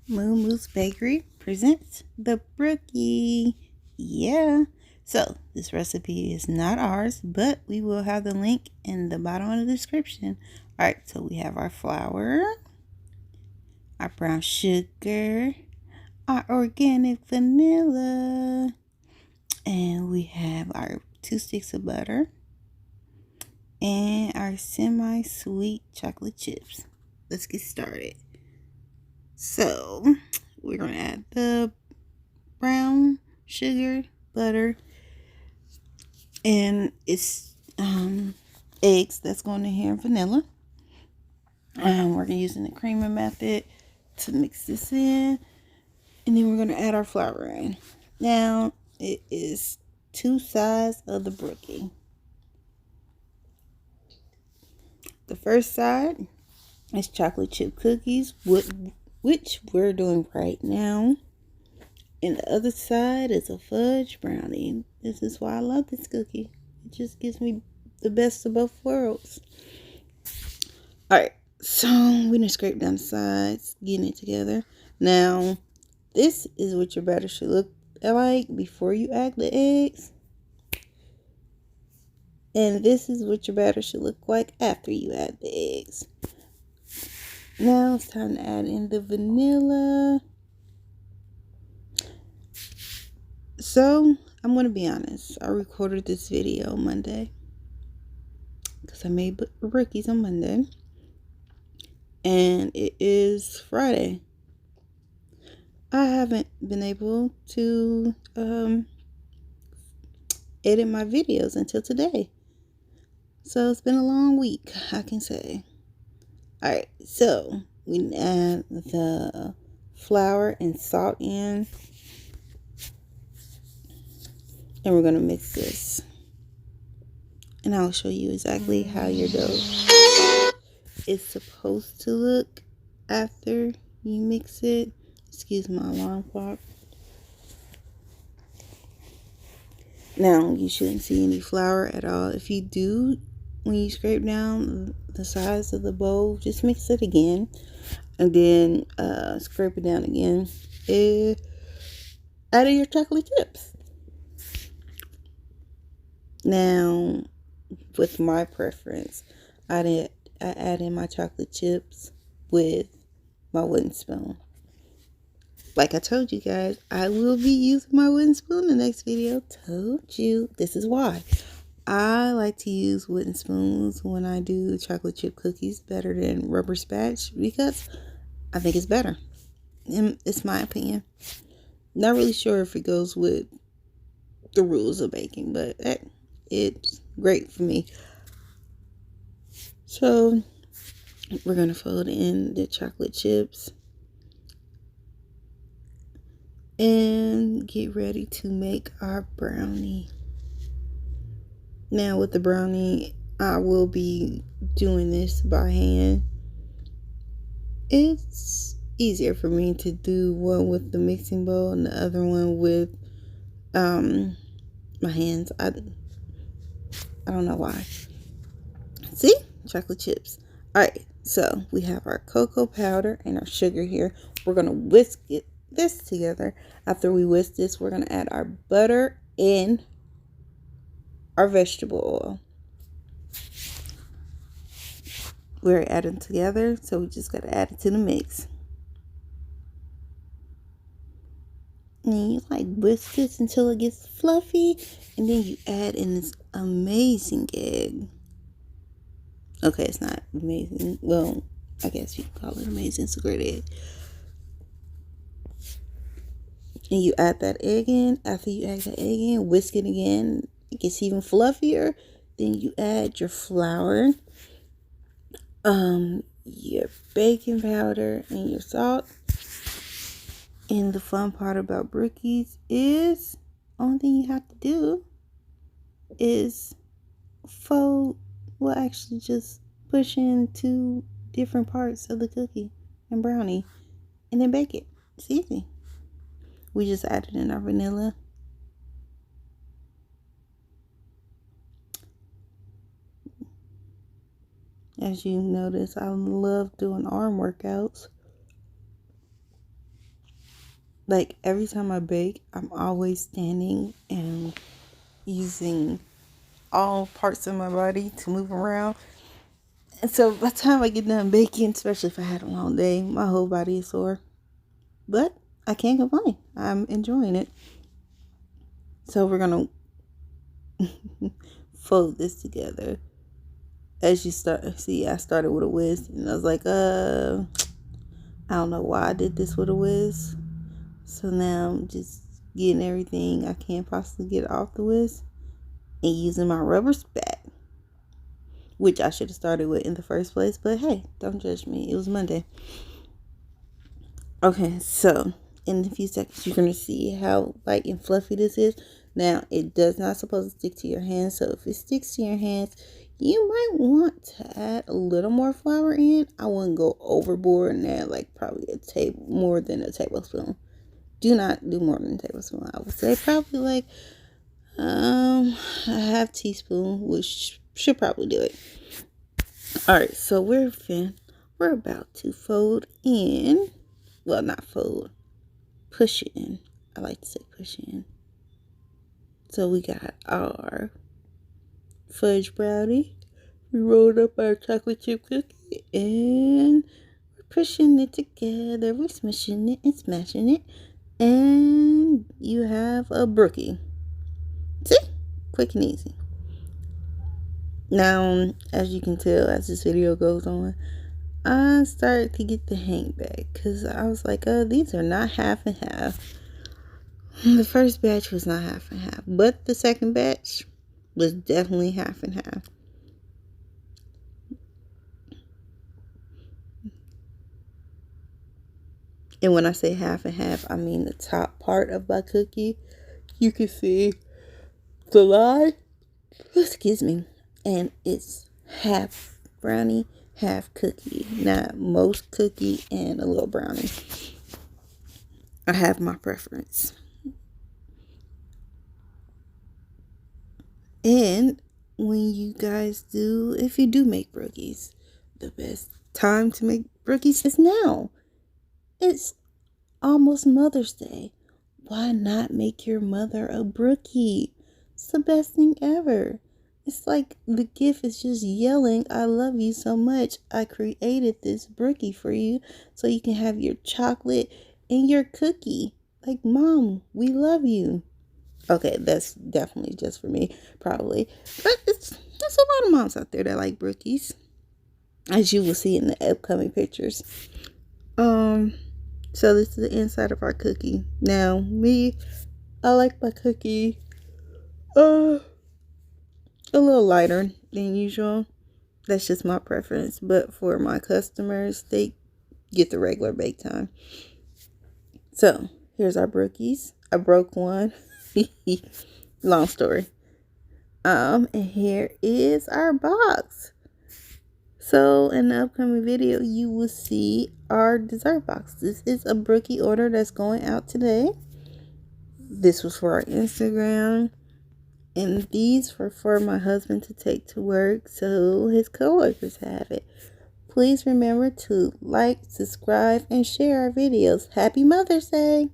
Moo-Moo's Bakery presents the Brookie. Yeah. So, this recipe is not ours, but we will have the link in the bottom of the description. Alright, so we have our flour, our brown sugar, our organic vanilla, and we have our 2 sticks of butter, and our semi-sweet chocolate chips. Let's get started. So, we're going to add the brown sugar, butter, and it's eggs that's going in here, and vanilla. We're using the creamer method to mix this in, and then we're going to add our flour in. Now, it is 2 sides of the brookie. The first side is chocolate chip cookies, which we're doing right now. And the other side is a fudge brownie. This is why I love this cookie. It just gives me the best of both worlds. Alright, so we're going to scrape down the sides, getting it together. Now, this is what your batter should look like before you add the eggs. And this is what your batter should look like after you add the eggs. Now it's time to add in the vanilla. So, I'm going to be honest. I recorded this video Monday because I made Brookies on Monday. And it is Friday. I haven't been able to edit my videos until today. So, it's been a long week, I can say. Alright, so we add the flour and salt in. And we're going to mix this. And I'll show you exactly how your dough is supposed to look after you mix it. Excuse my alarm clock. Now, you shouldn't see any flour at all. If you do, when you scrape down the sides of the bowl, just mix it again. And then scrape it down again. Add in your chocolate chips. Now, with my preference, I add in my chocolate chips with my wooden spoon. Like I told you guys, I will be using my wooden spoon in the next video. Told you. This is why. I like to use wooden spoons when I do chocolate chip cookies better than rubber spatch because I think it's better. And it's my opinion. Not really sure if it goes with the rules of baking, but it's great for me. So, we're going to fold in the chocolate chips and get ready to make our brownie. Now, with the brownie, I will be doing this by hand. It's easier for me to do one with the mixing bowl and the other one with my hands. I don't know why. See? Chocolate chips. Alright, so we have our cocoa powder and our sugar here. We're going to whisk this together. After we whisk this, we're going to add our butter and our vegetable oil. We're adding together, so we just got to add it to the mix. And you whisk this until it gets fluffy, and then you add in this amazing egg. Okay, it's not amazing. Well, I guess you can call it amazing. It's a great egg. And you add that egg in. After you add the egg in, whisk it again. It gets even fluffier. Then you add your flour, your baking powder, and your salt. And the fun part about Brookies is, only thing you have to do is actually just push in 2 different parts of the cookie and brownie, and then bake it. It's easy. We just added in our vanilla. As you notice, I love doing arm workouts. Like every time I bake, I'm always standing and using all parts of my body to move around. And so by the time I get done baking, especially if I had a long day, my whole body is sore. But I can't complain. I'm enjoying it. So we're gonna fold this together. As you start, see, I started with a whiz, and I was like, I don't know why I did this with a whiz. So now I'm just getting everything I can possibly get off the whiz and using my rubber spat, which I should have started with in the first place. But hey, don't judge me. It was Monday. Okay, so in a few seconds, you're going to see how light and fluffy this is. Now, it does not supposed to stick to your hands. So if it sticks to your hands, you might want to add a little more flour in. I wouldn't go overboard and add like probably more than a tablespoon. Do not do more than a tablespoon. I would say probably like a half teaspoon, which should probably do it. All right, so we're about to fold in. Well, not fold. Push in. I like to say push in. So we got our fudge brownie. We rolled up our chocolate chip cookie and we're pushing it together. We're smushing it and smashing it. And you have a brookie. See? Quick and easy. Now, as you can tell, as this video goes on, I started to get the hang back because I was like, these are not half and half. The first batch was not half and half, but the second batch was definitely half and half. And when I say half and half, I mean the top part of my cookie. You can see the line. Excuse me. And it's half brownie, half cookie. Not most cookie and a little brownie. I have my preference. And when you guys if you do make brookies, the best time to make brookies is now. It's almost Mother's Day. Why not make your mother a brookie? It's the best thing ever. It's like the gift is just yelling, I love you so much. I created this brookie for you so you can have your chocolate and your cookie. Like, Mom, we love you. Okay, that's definitely just for me, probably. But there's a lot of moms out there that like brookies, as you will see in the upcoming pictures. So this is the inside of our cookie. Now, I like my cookie a little lighter than usual. That's just my preference. But for my customers, they get the regular bake time. So, here's our brookies. I broke one. Long story. And here is our box. So in the upcoming video, you will see our dessert box. This is a brookie order that's going out today. This was for our Instagram. And these were for my husband to take to work so his coworkers have it. Please remember to like, subscribe, and share our videos. Happy Mother's Day!